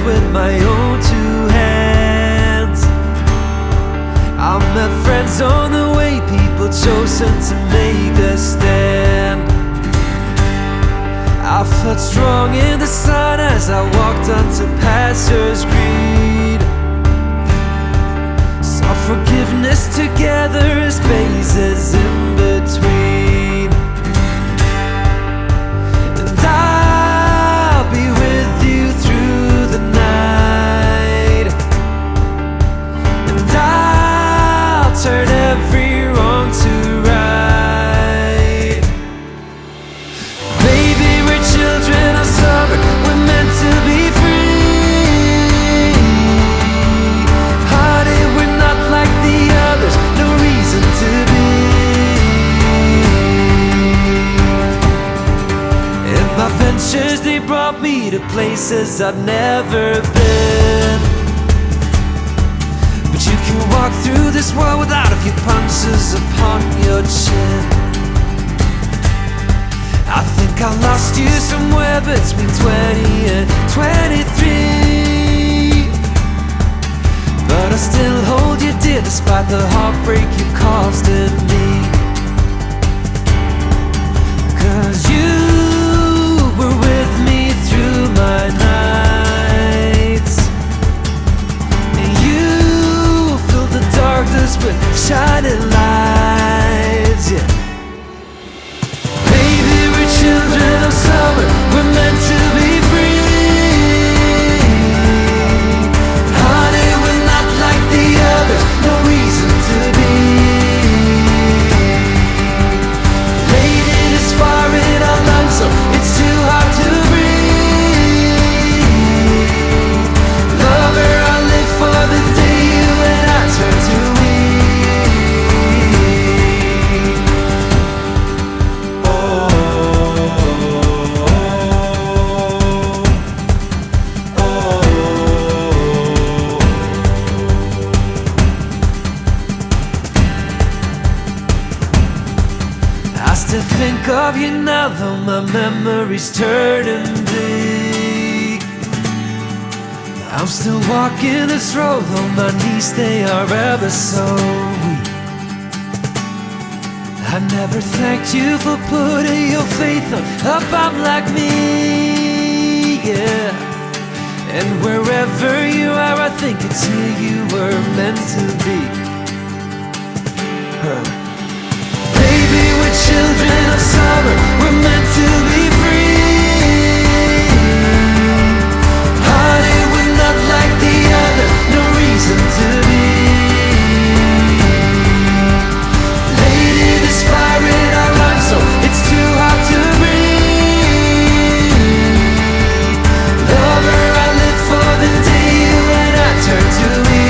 with my own two hands. I met friends on the way, people chosen to make a stand. I felt strong in the sun as I walked onto pastures green. Saw forgiveness together as spaces in between. And I'll be with you through the night. And I'll turn every wrong to right. Baby, we're children of summer, we're meant to be free. Honey, we're not like the others, no reason to be. And my ventures, they brought me to places I've never been. But you can walk through this world without a few punches upon your chin. I think I lost you somewhere between 20 and 23. But I still hold you dear despite the heartbreak you caused in me. 'Cause you were with me through my nights, and you filled the darkness with shining lights, yeah. Children of summer, we're meant to be free. Honey, we're not like the others, no reason to be. Lady, this fire in our lungs, so it's too hard to breathe. Lover, I live for the day you and I turn to we. Think of you now, though my memories turning bleak. I'm still walking this road, though my knees they are ever so weak. I never thanked you for putting your faith on a bum like me, yeah. And wherever you are, I think it's here you were meant to be. Children of summer, we're meant to be free. Honey, we're not like the other, no reason to be. Lady, this fire in our lungs, so it's too hard to breathe. Lover, I live for the day you and I turn to me.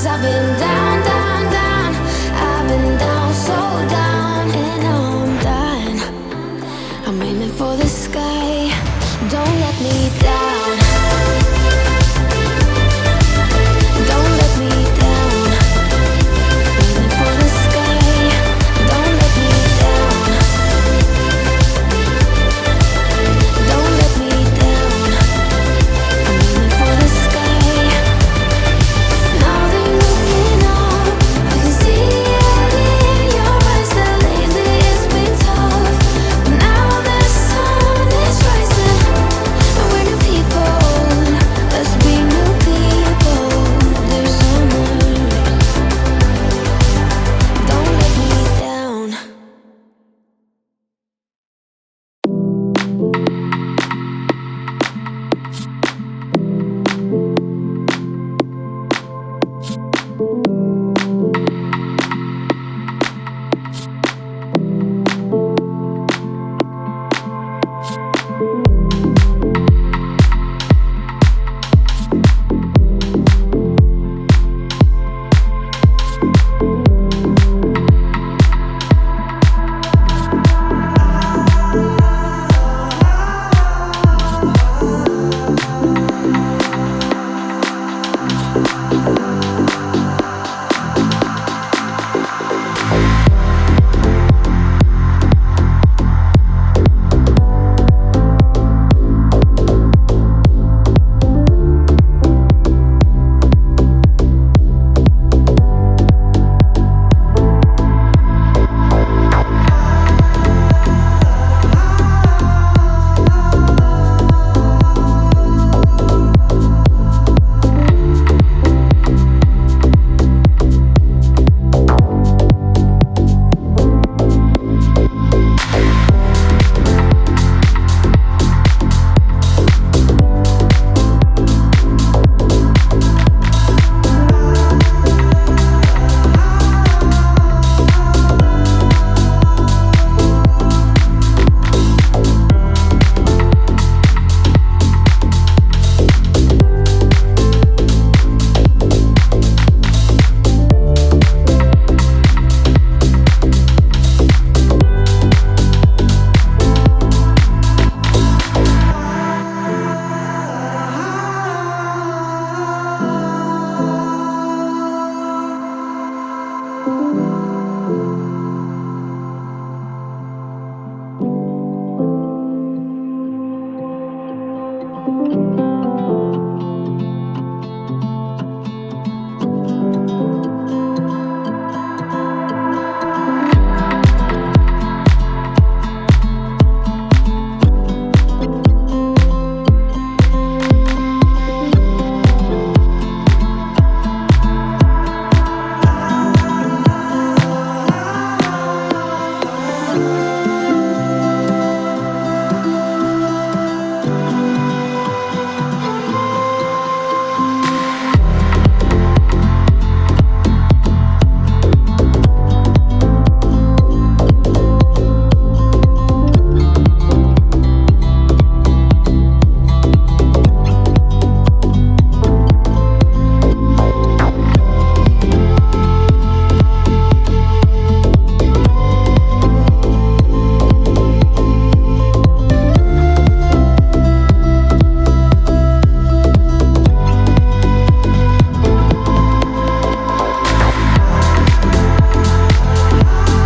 I've been down, down, down. I've been down, so down. And now I'm dying. I'm aiming for the sky. Don't let me down. Don't let me down. Aiming for the sky. Don't let me down. Don't let me down. I'm aiming for the sky. Now they're looking up. I can see it in your eyes that lately it's been tough. But now the sun is rising, and we're new people. Let's be new people. There's summer. Don't let me down.